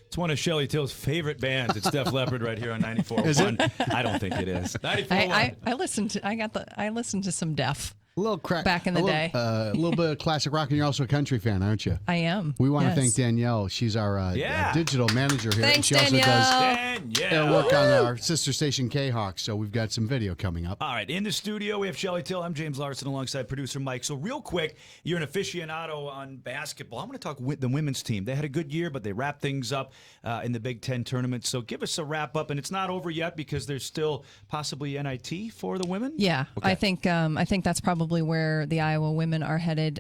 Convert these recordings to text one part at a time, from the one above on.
It's one of Shelly Till's favorite bands. It's Def Leppard right here on 94.1. I don't think it is. 94.1. I listened to some Def. A little crack back in the day. A little bit of classic rock, and you're also a country fan, aren't you? I am. We want to thank Danielle. She's our digital manager here. Thanks, and she also Danielle. does work on our sister station K-Hawk, so we've got some video coming up. All right, in the studio, we have Shelly Till. I'm James Larson alongside producer Mike. So real quick, you're an aficionado on basketball. I'm going to talk with the women's team. They had a good year, but they wrapped things up in the Big Ten tournament. So give us a wrap up, and it's not over yet because there's still possibly NIT for the women? Yeah, okay. I think that's probably where the Iowa women are headed.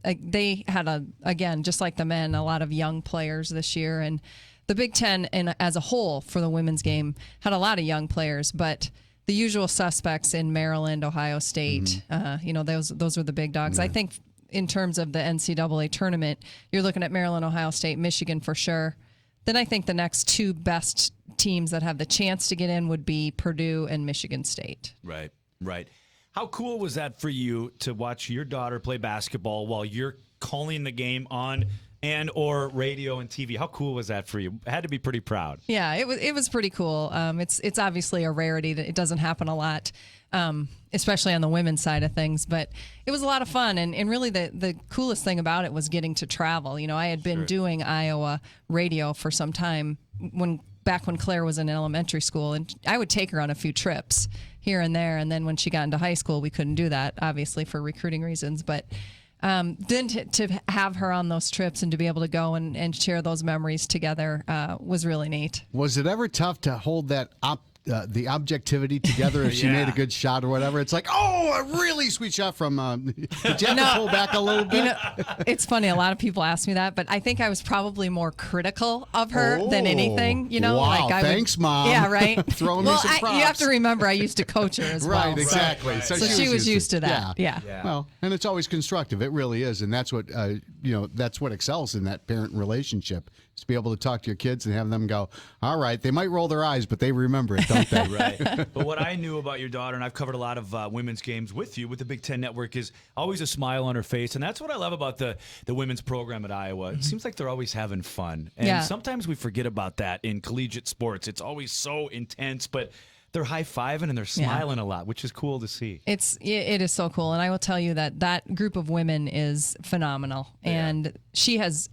They had again, just like the men, a lot of young players this year, and the Big Ten and as a whole for the women's game had a lot of young players, but the usual suspects in Maryland, Ohio State, those were the big dogs. Yeah. I think in terms of the NCAA tournament, you're looking at Maryland, Ohio State, Michigan for sure. Then I think the next two best teams that have the chance to get in would be Purdue and Michigan State. Right. How cool was that for you to watch your daughter play basketball while you're calling the game on and or radio and TV? How cool was that for you? It had to be pretty proud. Yeah, it was pretty cool. It's obviously a rarity that it doesn't happen a lot, especially on the women's side of things. But it was a lot of fun, and really the coolest thing about it was getting to travel. You know, I had been doing Iowa radio for some time back when Claire was in elementary school, and I would take her on a few trips here and there. And then when she got into high school, we couldn't do that, obviously, for recruiting reasons. But then to have her on those trips and to be able to go and share those memories together was really neat. Was it ever tough to hold that the objectivity together if she made a good shot or whatever? It's like, a really sweet shot from did you have to pull back a little bit? You know, it's funny, a lot of people ask me that, but I think I was probably more critical of her than anything. You know, wow, like thanks, Mom. Yeah, right. Throwing me some props. You have to remember, I used to coach her as well. Right, exactly. Right. So she was used to that. Yeah. Well, and it's always constructive. It really is, and that's what that's what excels in that parent relationship. Is to be able to talk to your kids and have them go, all right, they might roll their eyes, but they remember it, don't they? Right. But what I knew about your daughter, and I've covered a lot of women's games with you, with the Big Ten Network, is always a smile on her face. And that's what I love about the women's program at Iowa. It seems like they're always having fun. And sometimes we forget about that in collegiate sports. It's always so intense, but they're high-fiving and they're smiling a lot, which is cool to see. It is so cool. And I will tell you that group of women is phenomenal. Yeah. And she has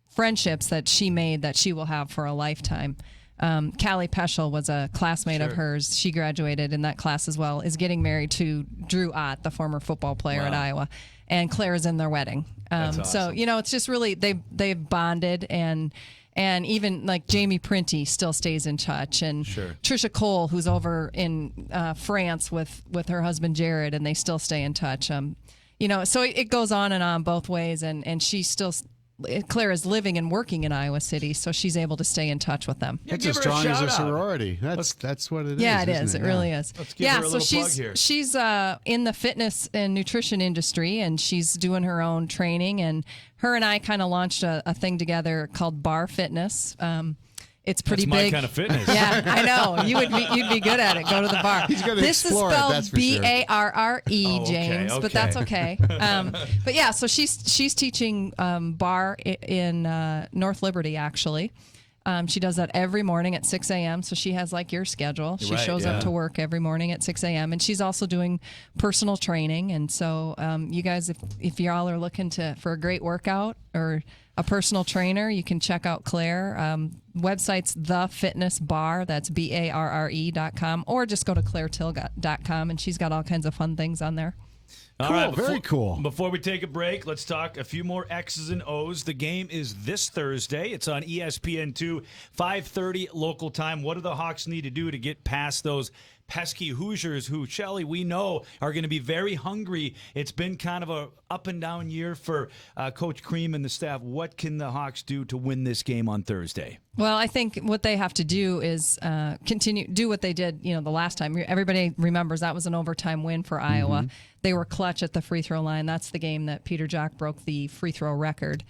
friendships that she made that she will have for a lifetime. Callie Peschel was a classmate of hers. She graduated in that class as well, is getting married to Drew Ott, the former football player at Iowa. And Claire is in their wedding. That's awesome. So, it's just really, they've bonded, and even like Jamie Printy still stays in touch. And Trisha Cole, who's over in France with her husband Jared, and they still stay in touch. So it goes on and on both ways, and she still... Claire is living and working in Iowa City, so she's able to stay in touch with them. It's as strong as a sorority. That's what it is. Yeah, it is. It really is. Let's give her a little plug here. She's in the fitness and nutrition industry, and she's doing her own training. And her and I kind of launched a thing together called Bar Fitness. It's pretty That's big. my kind of fitness. Yeah, I know. You'd be good at it. Go to the bar. He's going to explore it. That's This is spelled B-A-R-R-E, James, okay. but that's okay. But yeah, so she's teaching bar in North Liberty, actually. She does that every morning at 6 a.m., so she has like your schedule. She shows up to work every morning at 6 a.m., and she's also doing personal training. And so you guys, if y'all are looking for a great workout or a personal trainer, you can check out Claire. Website's The Fitness Bar. That's BARRE.com, or just go to ClaireTill.com, and she's got all kinds of fun things on there. All right, very cool. Before we take a break, let's talk a few more X's and O's. The game is this Thursday. It's on ESPN2, 5:30 local time. What do the Hawks need to do to get past those pesky Hoosiers who, Shelly, we know are going to be very hungry? It's been kind of a up and down year for Coach Cream and the staff. What can the Hawks do to win this game on Thursday? Well, I think what they have to do is do what they did, the last time. Everybody remembers that was an overtime win for Iowa. They were clutch at the free throw line. That's the game that Peter Jock broke the free throw record.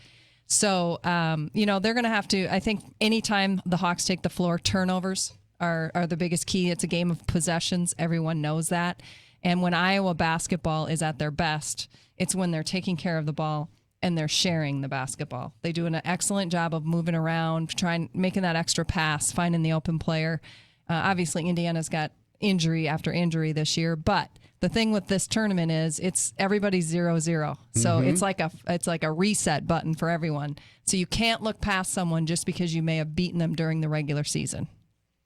So, they're going to have to, I think anytime the Hawks take the floor, turnovers are the biggest key. It's a game of possessions. Everyone knows that. And when Iowa basketball is at their best, it's when they're taking care of the ball and they're sharing the basketball. They do an excellent job of moving around, making that extra pass, finding the open player. Obviously, Indiana's got injury after injury this year, but the thing with this tournament is it's everybody's 0-0. So it's like a reset button for everyone. So you can't look past someone just because you may have beaten them during the regular season.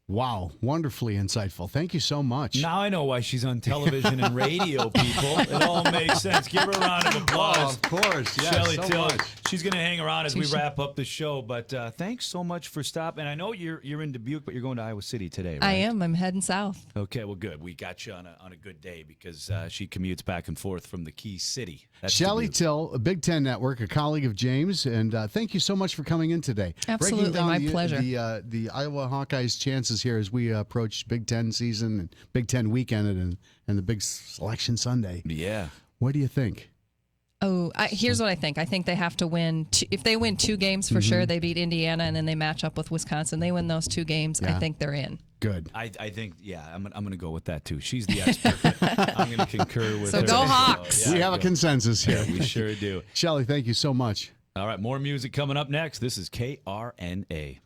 Wow, wonderfully insightful. Thank you so much. Now I know why she's on television and radio, people. It all makes sense. Give her a round of applause. Oh, of course. Yes, Shelly so Till. much. She's going to hang around as we wrap up the show. But thanks so much for stopping. I know you're in Dubuque, but you're going to Iowa City today, right? I am. I'm heading south. Okay, well, good. We got you on a good day because she commutes back and forth from the Key City. That's Shelly Dubuque. Till, a Big Ten Network, a colleague of James, and thank you so much for coming in today. Absolutely, Breaking down my pleasure. The Iowa Hawkeyes' chances here as we approach Big Ten season and Big Ten weekend and the big selection Sunday. Yeah. What do you think? Oh, here's what I think. I think they have to win. If they win 2 games for sure, they beat Indiana, and then they match up with Wisconsin. They win those 2 games. Yeah. I think they're in. Good. I think, yeah, I'm going to go with that, too. She's the expert. I'm going to concur with her. So go Hawks. Yeah, We have a consensus here. We sure do. Shelly, thank you so much. All right, more music coming up next. This is KRNA.